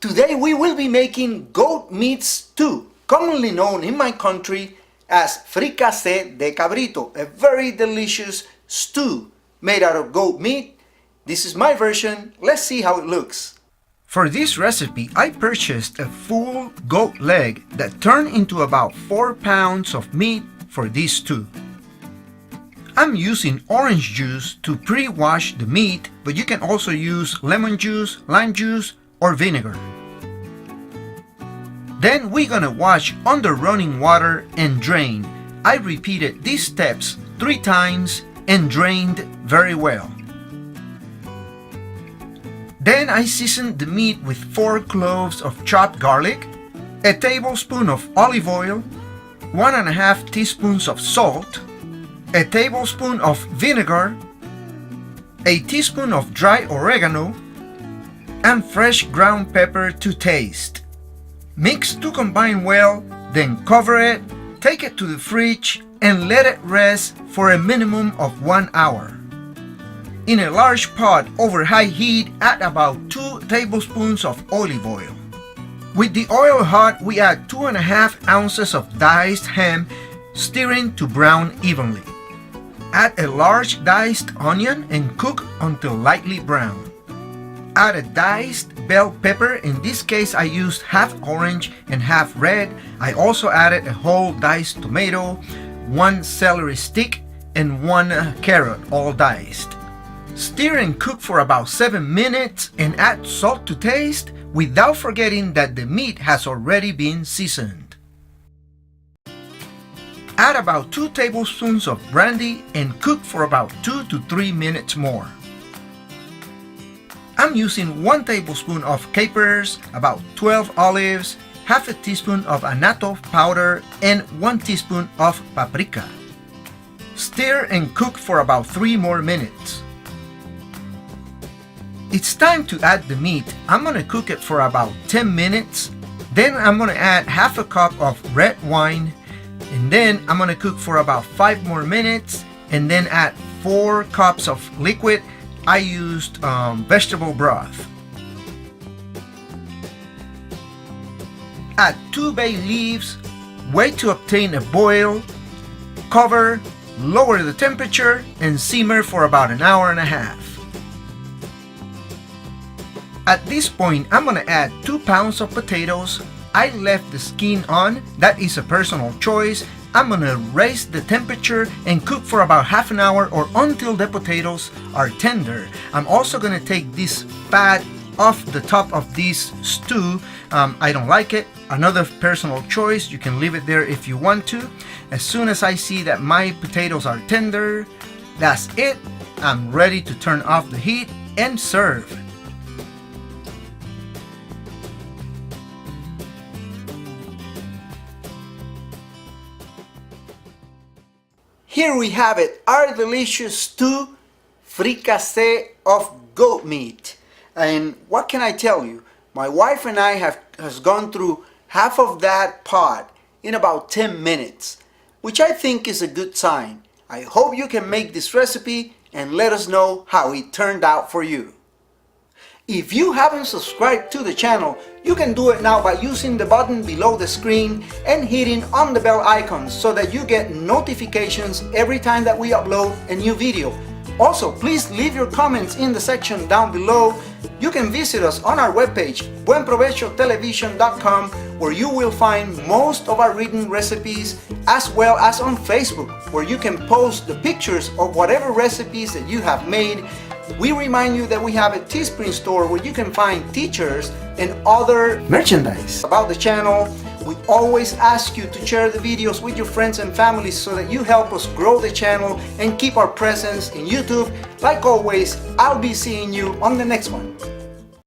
Today we will be making goat meat stew, commonly known in my country as Fricasé de cabrito, a very delicious stew made out of goat meat. This is my version. Let's see how it looks. For this recipe, I purchased a full goat leg that turned into about 4 pounds of meat for this stew. I'm using orange juice to pre-wash the meat, but you can also use lemon juice, lime juice, or vinegar. Then we're gonna wash under running water and drain. I repeated these steps 3 times and drained very well. Then I seasoned the meat with 4 cloves of chopped garlic, a tablespoon of olive oil, 1.5 teaspoons of salt, a tablespoon of vinegar, a teaspoon of dry oregano, and fresh ground pepper to taste. Mix to combine well, then cover it, take it to the fridge, and let it rest for a minimum of 1 hour. In a large pot over high heat, add about 2 tablespoons of olive oil. With the oil hot, we add 2.5 ounces of diced ham, stirring to brown evenly. Add a large diced onion and cook until lightly brown. Add a diced bell pepper. In this case I used half orange and half red. I also added a whole diced tomato, 1 celery stick, and 1 carrot, all diced. Stir and cook for about 7 minutes and add salt to taste, without forgetting that the meat has already been seasoned. Add about 2 tablespoons of brandy and cook for about 2 to 3 minutes more. I'm using 1 tablespoon of capers, about 12 olives, half a teaspoon of annatto powder, and 1 teaspoon of paprika. Stir and cook for about 3 more minutes. It's time to add the meat. I'm gonna cook it for about 10 minutes. Then I'm gonna add half a cup of red wine, and then I'm gonna cook for about 5 more minutes, and then add 4 cups of liquid. I used vegetable broth. Add 2 bay leaves, wait to obtain a boil, cover, lower the temperature, and simmer for about 1.5 hours. At this point, I'm gonna add 2 pounds of potatoes. I left the skin on, that is a personal choice. I'm gonna raise the temperature and cook for about half an hour or until the potatoes are tender. I'm also gonna take this fat off the top of this stew. I don't like it. Another personal choice, you can leave it there if you want to. As soon as I see that my potatoes are tender, that's it. I'm ready to turn off the heat and serve. Here we have it, our delicious stew, fricassé of goat meat. And what can I tell you? My wife and I has gone through half of that pot in about 10 minutes, which I think is a good sign. I hope you can make this recipe and let us know how it turned out for you. If you haven't subscribed to the channel, you can do it now by using the button below the screen and hitting on the bell icon so that you get notifications every time that we upload a new video. Also, please leave your comments in the section down below. You can visit us on our webpage, buenprovechotelevision.com, where you will find most of our written recipes, as well as on Facebook, where you can post the pictures of whatever recipes that you have made. We remind you that we have a Teespring store where you can find teachers and other merchandise about the channel. We always ask you to share the videos with your friends and families so that you help us grow the channel and keep our presence in YouTube. Like always, I'll be seeing you on the next one.